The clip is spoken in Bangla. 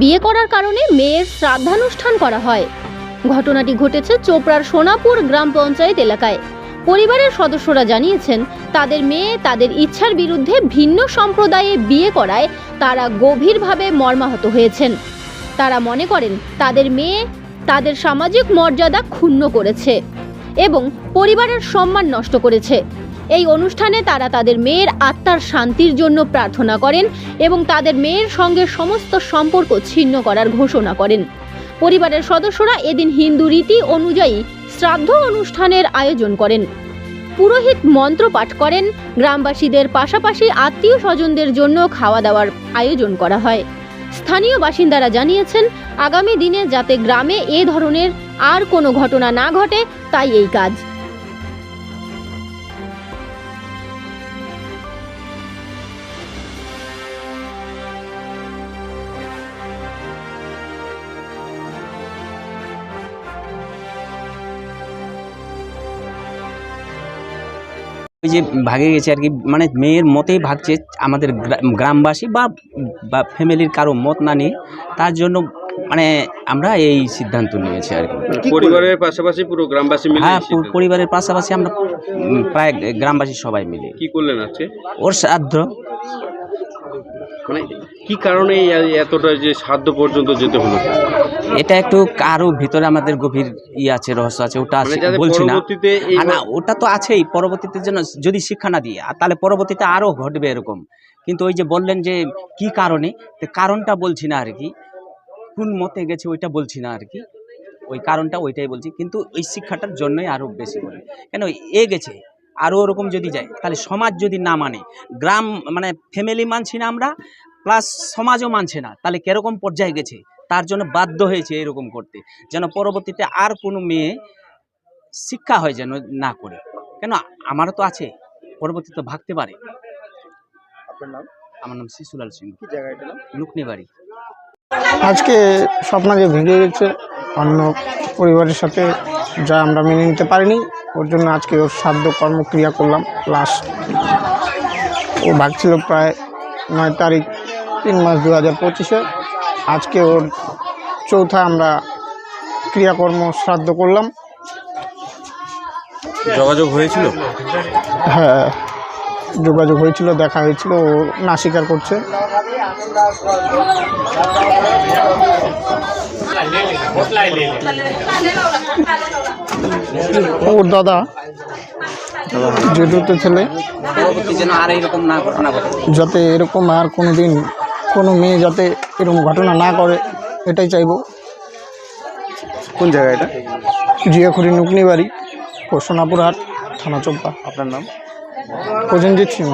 বিয়ে করার কারণে মেয়ের শ্রাদ্ধানুষ্ঠান করা হয়। ঘটনাটি ঘটেছে চোপড়ার সোনাপুর গ্রাম পঞ্চায়েত এলাকায়। পরিবারের সদস্যরা জানিয়েছেন, তাদের মেয়ে তাদের ইচ্ছার বিরুদ্ধে ভিন্ন সম্প্রদায়ে বিয়ে করায় তারা গভীরভাবে মর্মাহত হয়েছেন। তারা মনে করেন তাদের মেয়ে তাদের সামাজিক মর্যাদা ক্ষুণ্ণ করেছে এবং পরিবারের সম্মান নষ্ট করেছে। এই অনুষ্ঠানে তারা তাদের মেয়ের আত্মার শান্তির জন্য প্রার্থনা করেন এবং তাদের মেয়ের সঙ্গে সমস্ত সম্পর্ক ছিন্ন করার ঘোষণা করেন। পরিবারের সদস্যরা এদিন হিন্দু রীতি অনুযায়ী শ্রাদ্ধ অনুষ্ঠানের আয়োজন করেন। পুরোহিত মন্ত্র পাঠ করেন। গ্রামবাসীদের পাশাপাশি আত্মীয় স্বজনদের জন্য খাওয়া দাওয়ার আয়োজন করা হয়। স্থানীয় বাসিন্দারা জানিয়েছেন, আগামী দিনে যাতে গ্রামে এ ধরনের আর কোনো ঘটনা না ঘটে, তাই এই কাজ। ওই যে ভাগে গেছে আর কি, মানে মেয়ের মতেই ভাগছে, আমাদের গ্রামবাসী বা ফ্যামিলির কারো মত না নিয়ে, তার জন্য মানে আমরা এই সিদ্ধান্ত নিয়েছি আর কি। পরিবারের পাশাপাশি পুরো গ্রামবাসী মিলে? হ্যাঁ, পরিবারের পাশাপাশি আমরা প্রায় গ্রামবাসী সবাই মিলে। কি করলেন আজকে? ওর শ্রাদ্ধ। মানে কি কারণে এতটা যে শ্রাদ্ধ পর্যন্ত যেতে হলো? এটা একটু কারো ভিতরে আমাদের গভীর আছে, রহস্য আছে, ওটা বলছি না। না, ওটা তো আছেই। পরবর্তীতে যেন যদি শিক্ষা না দিই, তাহলে পরবর্তীতে আরও ঘটবে এরকম। কিন্তু ওই যে বললেন যে কি কারণে, কারণটা বলছি না আর কি, কোন মতে গেছে ওইটা বলছি না আর কি, ওই কারণটা ওইটাই বলছি। কিন্তু ওই শিক্ষাটার জন্যই আরও বেশি করে, কেন গেছে আরও ওরকম যদি যায়, তাহলে সমাজ যদি না মানে, গ্রাম মানে ফ্যামিলি মানছি না আমরা, প্লাস সমাজও মানছে না, তাহলে কীরকম পর্যায়ে গেছে, তার জন্য বাধ্য হয়েছে এরকম করতে, যেন পরবর্তীতে আর কোনো মেয়ে শিক্ষা হয় যেন না করে। কেন আমারও তো আছে, পরবর্তীতে ভাগতে পারে। আপনার নাম? আমার নাম শিশুলাল সিং। কি জায়গা এটা? লুকনি বাড়ি। আজকে স্বপ্নাকে ভেঙে গেছে অন্য পরিবারের সাথে, যা আমরা মেনে নিতে পারিনি। ওর জন্য আজকে ওর শ্রাদ্ধ কর্মক্রিয়া করলাম। লাস্ট ও ভাগছিল প্রায় 9 তারিখ 3 মাস 2025-এ। আজকে ওর চৌথা আমরা ক্রিয়াকর্ম শ্রাদ্ধ করলাম। যোগাযোগ হয়েছিল? হ্যাঁ, যোগাযোগ হয়েছিল, দেখা হয়েছিল, ও না স্বীকার করছে। ওর দাদা জেঠুতে ছেলে, যাতে এরকম আর কোনো দিন কোনো মেয়ে যাতে এরকম ঘটনা না করে, এটাই চাইব। কোন জায়গা এটা? জিয়াখুরি নুকনি বাড়ি, সোনাপুর হাট, থানা চোপড়া। আপনার নাম? প্রসেনজিৎ সিংহ।